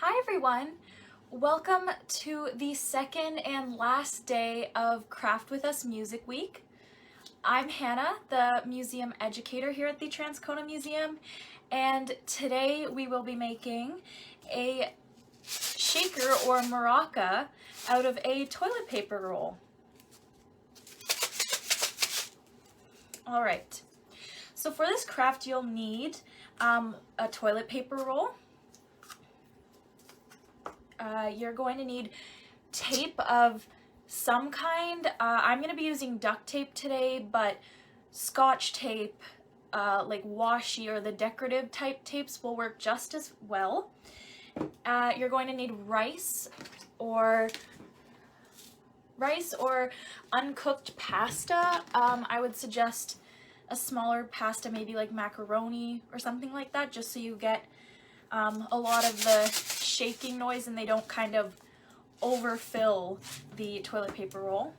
Hi everyone! Welcome to the second and last day of Craft With Us Music Week. I'm Hannah, the museum educator here at the Transcona Museum, and today we will be making a shaker or maraca out of a toilet paper roll. Alright, so for this craft you'll need a toilet paper roll. You're going to need tape of some kind. I'm going to be using duct tape today, but Scotch tape, like washi or the decorative type tapes will work just as well. You're going to need rice or uncooked pasta. I would suggest a smaller pasta, maybe like macaroni or something like that, just so you get a lot of the shaking noise and they don't kind of overfill the toilet paper roll.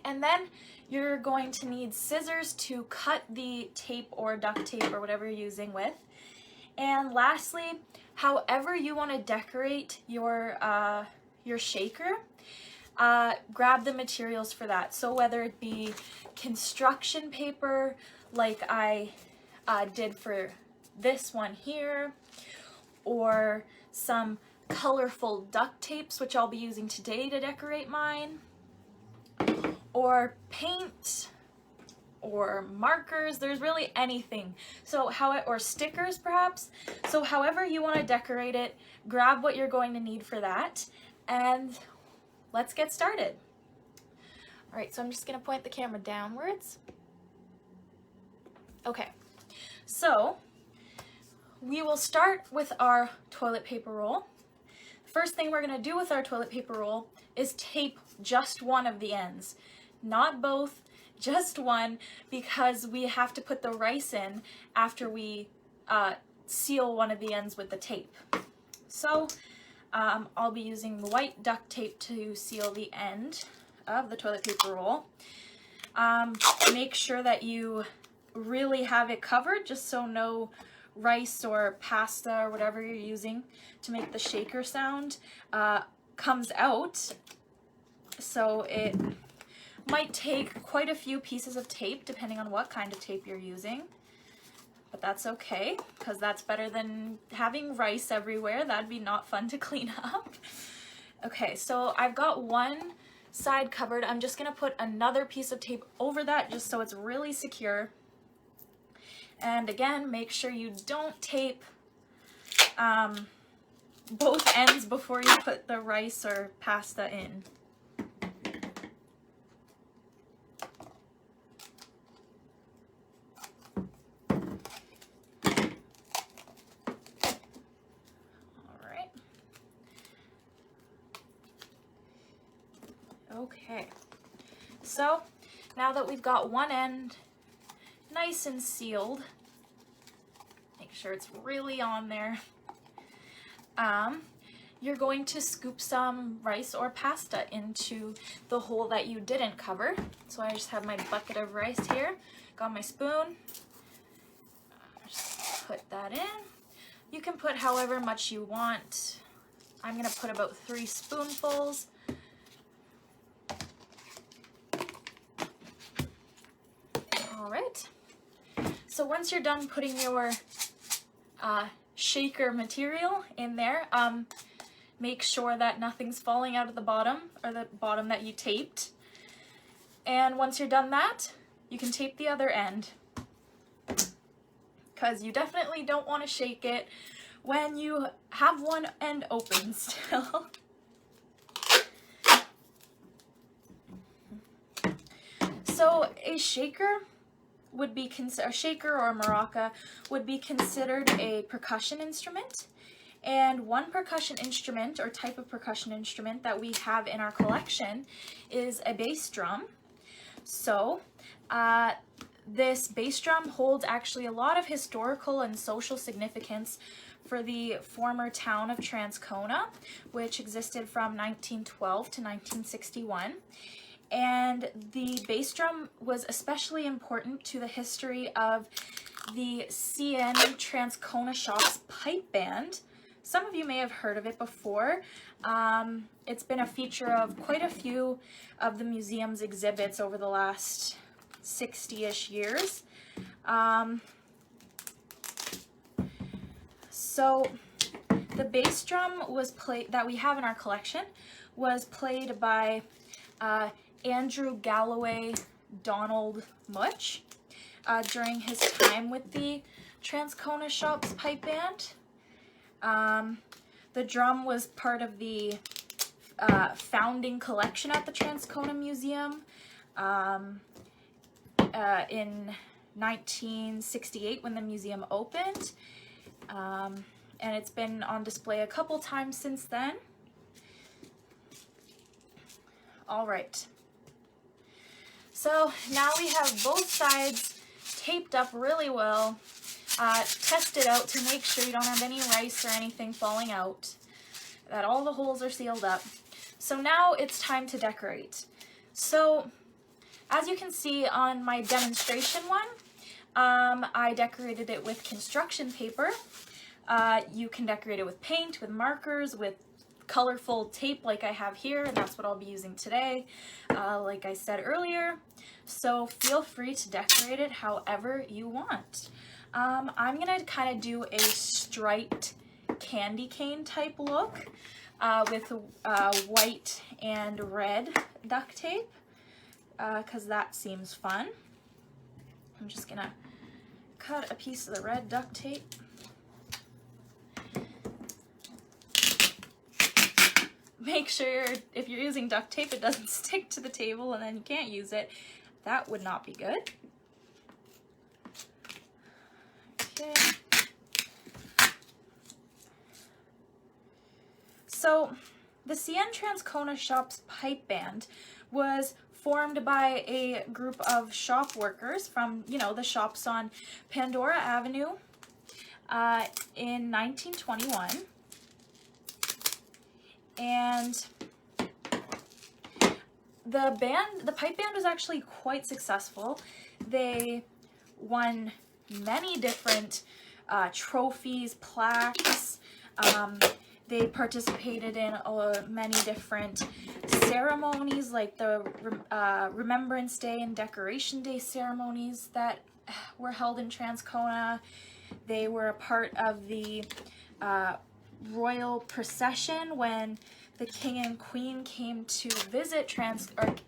And then you're going to need scissors to cut the tape or duct tape or whatever you're using with. And lastly, however you want to decorate your shaker, grab the materials for that. So whether it be construction paper like I did for this one here, or some colorful duct tapes, which I'll be using today to decorate mine, or paint, or markers. There's really anything. So or stickers perhaps. So however you want to decorate it, grab what you're going to need for that, and let's get started. All right, so I'm just gonna point the camera downwards. Okay, so we will start with our toilet paper roll. First thing we're going to do with our toilet paper roll is tape just one of the ends. Not both, just one, because we have to put the rice in after we seal one of the ends with the tape. So I'll be using white duct tape to seal the end of the toilet paper roll. Make sure that you really have it covered, just so no rice or pasta or whatever you're using to make the shaker sound comes out. So it might take quite a few pieces of tape depending on what kind of tape you're using, but that's okay because that's better than having rice everywhere. That'd be not fun to clean up. Okay, so I've got one side covered. I'm just gonna put another piece of tape over that just so it's really secure. And again, make sure you don't tape both ends before you put the rice or pasta in. All right. Okay. So now that we've got one end nice and sealed, make sure it's really on there. You're going to scoop some rice or pasta into the hole that you didn't cover. So I just have my bucket of rice here, got my spoon, just put that in. You can put however much you want. I'm gonna put about 3 spoonfuls. All right. So once you're done putting your shaker material in there, make sure that nothing's falling out of the bottom, or the bottom that you taped. And once you're done that, you can tape the other end, because you definitely don't want to shake it when you have one end open still. So a shaker would be a shaker or a maraca would be considered a percussion instrument, and one percussion instrument or type of percussion instrument that we have in our collection is a bass drum. So this bass drum holds actually a lot of historical and social significance for the former town of Transcona, which existed from 1912 to 1961. And the bass drum was especially important to the history of the CN Transcona Shops pipe band, some of you may have heard of it before. It's been a feature of quite a few of the museum's exhibits over the last 60-ish years. So the bass drum was played, that we have in our collection, was played by Andrew Galloway Donald Much during his time with the Transcona Shops Pipe Band. The drum was part of the founding collection at the Transcona Museum in 1968 when the museum opened. And it's been on display a couple times since then. All right. So now we have both sides taped up really well, tested out to make sure you don't have any rice or anything falling out, that all the holes are sealed up. So now it's time to decorate. So as you can see on my demonstration one, I decorated it with construction paper. You can decorate it with paint, with markers, with colorful tape like I have here, and that's what I'll be using today, like I said earlier. So feel free to decorate it however you want. I'm gonna kind of do a striped candy cane type look with white and red duct tape, because that seems fun. I'm just gonna cut a piece of the red duct tape. Make sure if you're using duct tape it doesn't stick to the table and then you can't use it. That would not be good. Okay. So the CN Transcona Shops Pipe Band was formed by a group of shop workers from, you know, the shops on Pandora Avenue in 1921. And the pipe band was actually quite successful. They won many different trophies, plaques. They participated in many different ceremonies, like the Remembrance Day and Decoration Day ceremonies that were held in Transcona. They were a part of the royal procession when the king and queen came to visit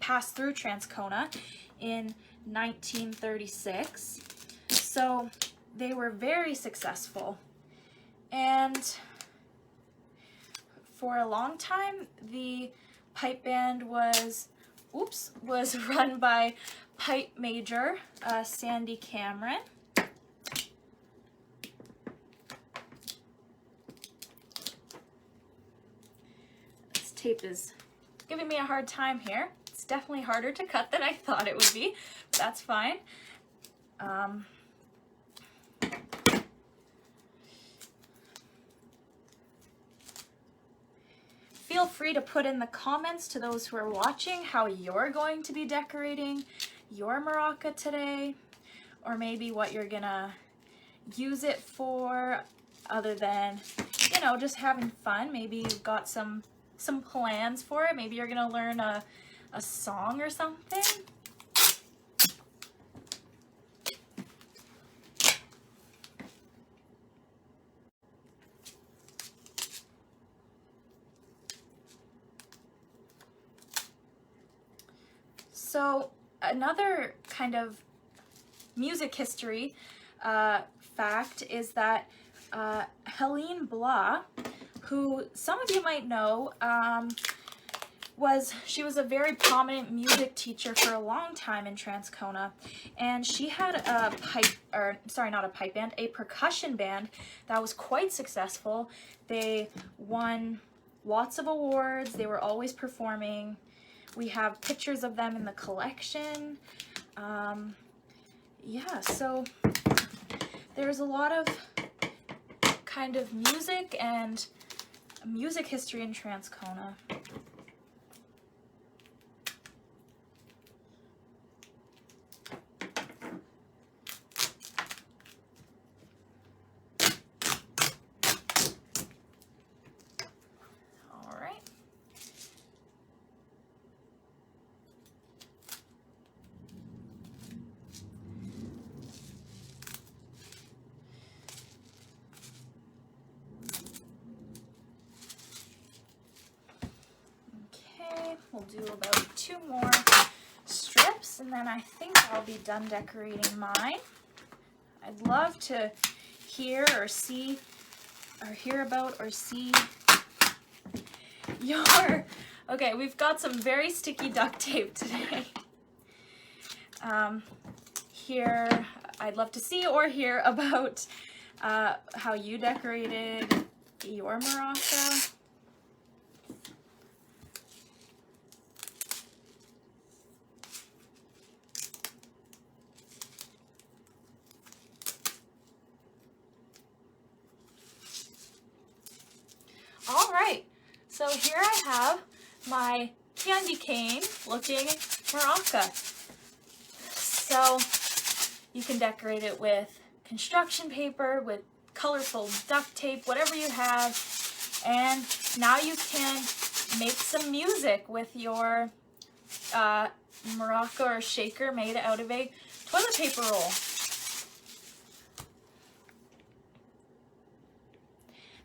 pass through Transcona in 1936. So they were very successful, and for a long time the pipe band was run by pipe major Sandy Cameron. Tape is giving me a hard time here. It's definitely harder to cut than I thought it would be, but that's fine. Feel free to put in the comments to those who are watching how you're going to be decorating your maraca today, or maybe what you're gonna use it for other than, you know, just having fun. Maybe you've got some plans for it. Maybe you're gonna learn a song or something. So another kind of music history fact is that Helene Blah, who some of you might know, she was a very prominent music teacher for a long time in Transcona, and she had a percussion band that was quite successful. They won lots of awards. They were always performing. We have pictures of them in the collection. Yeah, so there's a lot of kind of music and music history in Transcona. We'll do about 2 more strips, and then I think I'll be done decorating mine. I'd love to hear or see or hear about or see your... Okay, we've got some very sticky duct tape today. Here, I'd love to see or hear about how you decorated your maraca. All right, so here I have my candy cane looking maraca. So you can decorate it with construction paper, with colorful duct tape, whatever you have. And now you can make some music with your maraca or shaker made out of a toilet paper roll.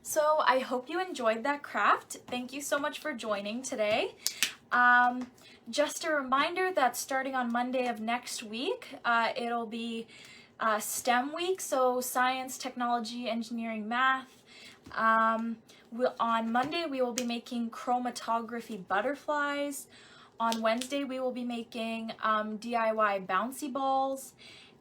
So I hope you enjoyed that craft. Thank you so much for joining today. Just a reminder that starting on Monday of next week, it'll be STEM week, so science, technology, engineering, math. On Monday, we will be making chromatography butterflies. On Wednesday, we will be making DIY bouncy balls.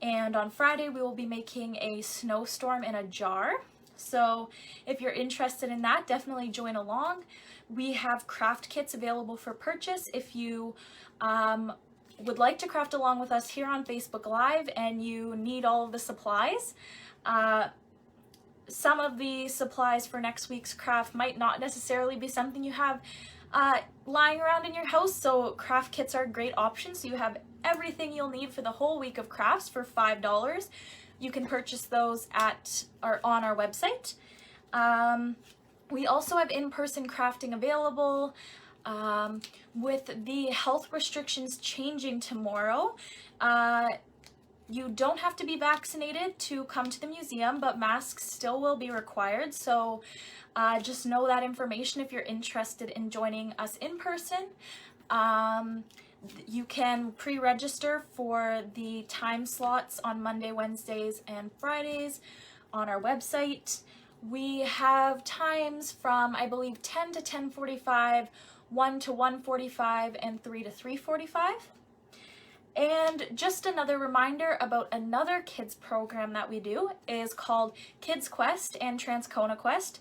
And on Friday, we will be making a snowstorm in a jar. So if you're interested in that, definitely join along. We have craft kits available for purchase if you would like to craft along with us here on Facebook Live and you need all of the supplies. Some of the supplies for next week's craft might not necessarily be something you have lying around in your house, so craft kits are a great option. So you have everything you'll need for the whole week of crafts for $5. You can purchase those on our website. We also have in-person crafting available. With the health restrictions changing tomorrow, you don't have to be vaccinated to come to the museum, but masks still will be required. So just know that information if you're interested in joining us in person. You can pre-register for the time slots on Monday, Wednesdays, and Fridays on our website. We have times from, I believe, 10 to 10:45, 1 to 1:45, and 3 to 3:45. And just another reminder about another kids program that we do is called Kids Quest and Transcona Quest.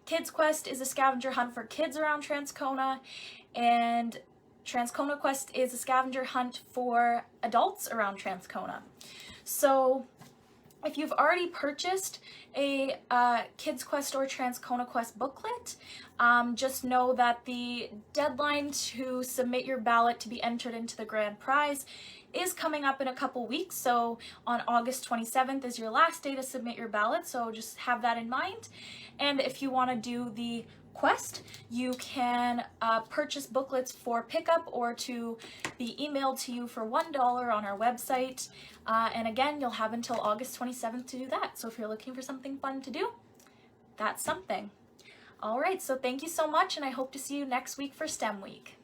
Kids Quest is a scavenger hunt for kids around Transcona, and Transcona Quest is a scavenger hunt for adults around Transcona. So if you've already purchased a Kids Quest or Transcona Quest booklet, just know that the deadline to submit your ballot to be entered into the grand prize is coming up in a couple weeks. So on August 27th is your last day to submit your ballot, so just have that in mind. And if you want to do the quest, you can purchase booklets for pickup or to be emailed to you for $1 on our website. And again, you'll have until August 27th to do that. So if you're looking for something fun to do, that's something. All right, so thank you so much, and I hope to see you next week for STEM Week.